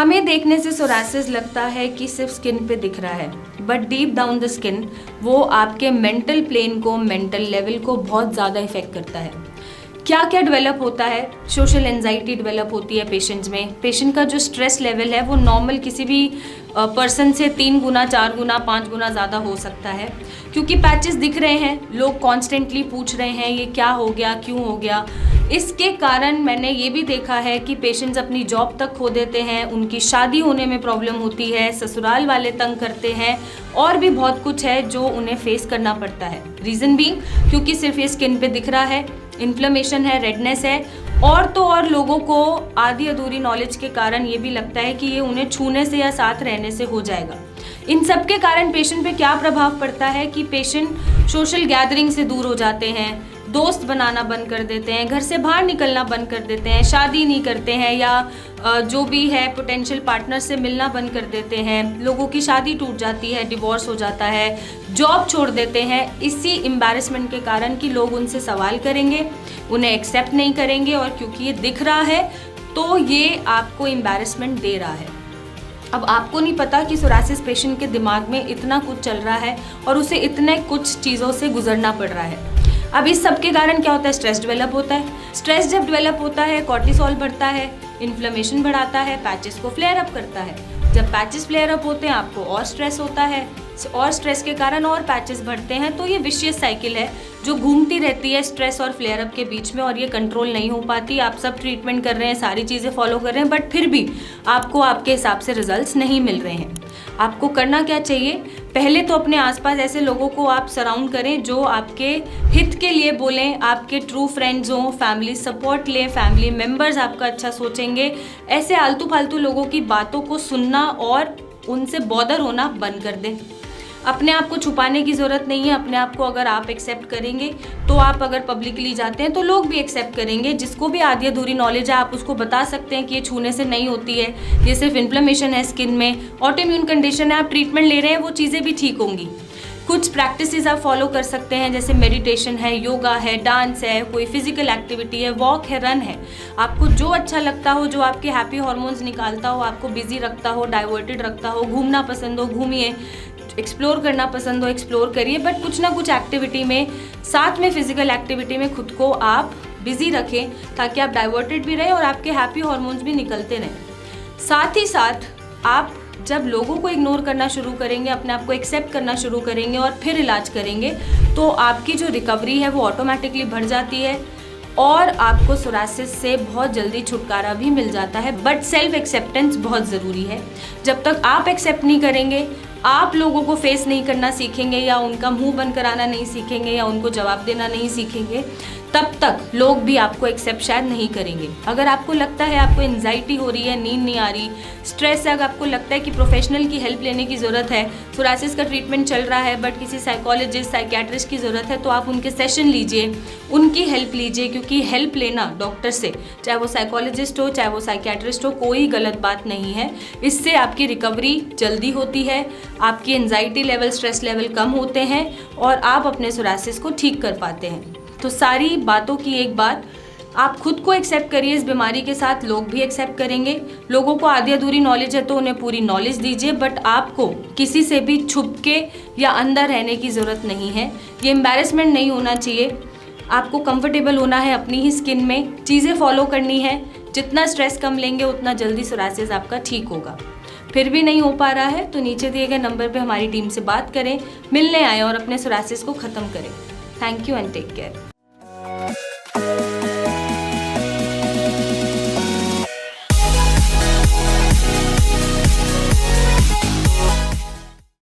हमें देखने से सोरासिस लगता है कि सिर्फ स्किन पे दिख रहा है, but deep down the skin वो आपके मेंटल प्लेन को, मेंटल लेवल को बहुत ज़्यादा इफेक्ट करता है। क्या क्या डेवलप होता है? सोशल एंजाइटी डेवलप होती है पेशेंट्स में। पेशेंट का जो स्ट्रेस लेवल है वो नॉर्मल किसी भी पर्सन से 3 गुना, 4 गुना, 5 गुना ज़्यादा हो सकता है, क्योंकि पैचेस दिख रहे हैं, लोग कॉन्स्टेंटली पूछ रहे हैं ये क्या हो गया, क्यों हो गया। इसके कारण मैंने ये भी देखा है कि पेशेंट्स अपनी जॉब तक खो देते हैं, उनकी शादी होने में प्रॉब्लम होती है, ससुराल वाले तंग करते हैं, और भी बहुत कुछ है जो उन्हें फेस करना पड़ता है। रीज़न बीइंग क्योंकि सिर्फ ये स्किन पे दिख रहा है, इन्फ्लेमेशन है, रेडनेस है, और तो और लोगों को आधी अधूरी नॉलेज के कारण ये भी लगता है कि ये उन्हें छूने से या साथ रहने से हो जाएगा। इन सब के कारण पेशेंट पे क्या प्रभाव पड़ता है कि पेशेंट सोशल गैदरिंग से दूर हो जाते हैं, दोस्त बनाना बंद कर देते हैं, घर से बाहर निकलना बंद कर देते हैं, शादी नहीं करते हैं, या जो भी है पोटेंशियल पार्टनर से मिलना बंद कर देते हैं, लोगों की शादी टूट जाती है, डिवोर्स हो जाता है, जॉब छोड़ देते हैं, इसी एम्बैरेसमेंट के कारण कि लोग उनसे सवाल करेंगे, उन्हें एक्सेप्ट नहीं करेंगे, और क्योंकि ये दिख रहा है तो ये आपको एम्बैरेसमेंट दे रहा है। अब आपको नहीं पता कि सोरासिस पेशेंट के दिमाग में इतना कुछ चल रहा है और उसे इतने कुछ चीज़ों से गुजरना पड़ रहा है। अब इस सब के कारण क्या होता है? स्ट्रेस डेवलप होता है। स्ट्रेस जब डेवलप होता है, कॉर्टिसोल बढ़ता है, इन्फ्लेमेशन बढ़ाता है, पैचेस को फ्लेयर अप करता है। जब पैचेस फ्लेयर अप होते हैं आपको और स्ट्रेस होता है, और स्ट्रेस के कारण और पैचेस बढ़ते हैं, तो ये विशियस साइकिल है जो घूमती रहती है स्ट्रेस और फ्लेयर अप के बीच में, और ये कंट्रोल नहीं हो पाती। आप सब ट्रीटमेंट कर रहे हैं, सारी चीज़ें फॉलो कर रहे हैं, बट फिर भी आपको आपके हिसाब से रिजल्ट्स नहीं मिल रहे हैं। आपको करना क्या चाहिए? पहले तो अपने आसपास ऐसे लोगों को आप सराउंड करें जो आपके हित के लिए बोलें, आपके ट्रू फ्रेंड्स हों, फैमिली सपोर्ट लें, फैमिली मेम्बर्स आपका अच्छा सोचेंगे। ऐसे आलतू फालतू लोगों की बातों को सुनना और उनसे बॉदर होना बंद कर दें। अपने आप को छुपाने की ज़रूरत नहीं है। अपने आप को अगर आप एक्सेप्ट करेंगे तो आप अगर पब्लिकली जाते हैं तो लोग भी एक्सेप्ट करेंगे। जिसको भी आधी अधूरी नॉलेज है आप उसको बता सकते हैं कि ये छूने से नहीं होती है, ये सिर्फ इन्फ्लेमेशन है स्किन में, ऑटोइम्यून कंडीशन है, आप ट्रीटमेंट ले रहे हैं, वो चीज़ें भी ठीक होंगी। कुछ प्रैक्टिसेस आप फॉलो कर सकते हैं, जैसे मेडिटेशन है, योगा है, डांस है, कोई फिजिकल एक्टिविटी है, वॉक है, रन है। आपको जो अच्छा लगता हो, जो आपके हैप्पी हार्मोन्स निकालता हो, आपको बिजी रखता हो, डाइवर्टेड रखता हो, घूमना पसंद हो घूमिए, एक्सप्लोर करना पसंद हो एक्सप्लोर करिए, बट कुछ ना कुछ एक्टिविटी में, साथ में फिजिकल एक्टिविटी में खुद को आप बिजी रखें, ताकि आप डाइवर्टेड भी रहें और आपके हैप्पी हार्मोन्स भी निकलते रहें। साथ ही साथ आप जब लोगों को इग्नोर करना शुरू करेंगे, अपने आप को एक्सेप्ट करना शुरू करेंगे और फिर इलाज करेंगे, तो आपकी जो रिकवरी है वो ऑटोमेटिकली बढ़ जाती है और आपको सोरासिस से बहुत जल्दी छुटकारा भी मिल जाता है। बट सेल्फ एक्सेप्टेंस बहुत ज़रूरी है। जब तक आप एक्सेप्ट नहीं करेंगे, आप लोगों को फेस नहीं करना सीखेंगे, या उनका मुंह बंद कराना नहीं सीखेंगे, या उनको जवाब देना नहीं सीखेंगे, तब तक लोग भी आपको एक्सेप्ट शायद नहीं करेंगे। अगर आपको लगता है आपको एंजाइटी हो रही है, नींद नहीं आ रही, स्ट्रेस है, अगर आपको लगता है कि प्रोफेशनल की हेल्प लेने की ज़रूरत है, सोरासिस का ट्रीटमेंट चल रहा है बट किसी साइकोलॉजिस्ट, साइकियाट्रिस्ट की ज़रूरत है, तो आप उनके सेशन लीजिए, उनकी हेल्प लीजिए, क्योंकि हेल्प लेना डॉक्टर से, चाहे वो साइकोलॉजिस्ट हो, चाहे वो साइकियाट्रिस्ट हो, कोई गलत बात नहीं है। इससे आपकी रिकवरी जल्दी होती है, आपकी एंजाइटी लेवल, स्ट्रेस लेवल कम होते हैं और आप अपने सोरासिस को ठीक कर पाते हैं। तो सारी बातों की एक बात, आप खुद को एक्सेप्ट करिए, इस बीमारी के साथ लोग भी एक्सेप्ट करेंगे। लोगों को आधी अधूरी नॉलेज है तो उन्हें पूरी नॉलेज दीजिए, बट आपको किसी से भी छुप के या अंदर रहने की ज़रूरत नहीं है। ये एम्बैरेसमेंट नहीं होना चाहिए। आपको कंफर्टेबल होना है अपनी ही स्किन में, चीज़ें फॉलो करनी है। जितना स्ट्रेस कम लेंगे उतना जल्दी सोरासिस आपका ठीक होगा। फिर भी नहीं हो पा रहा है तो नीचे दिए गए नंबर पे हमारी टीम से बात करें, मिलने आएँ और अपने सोरासिस को ख़त्म करें। Thank you and take care.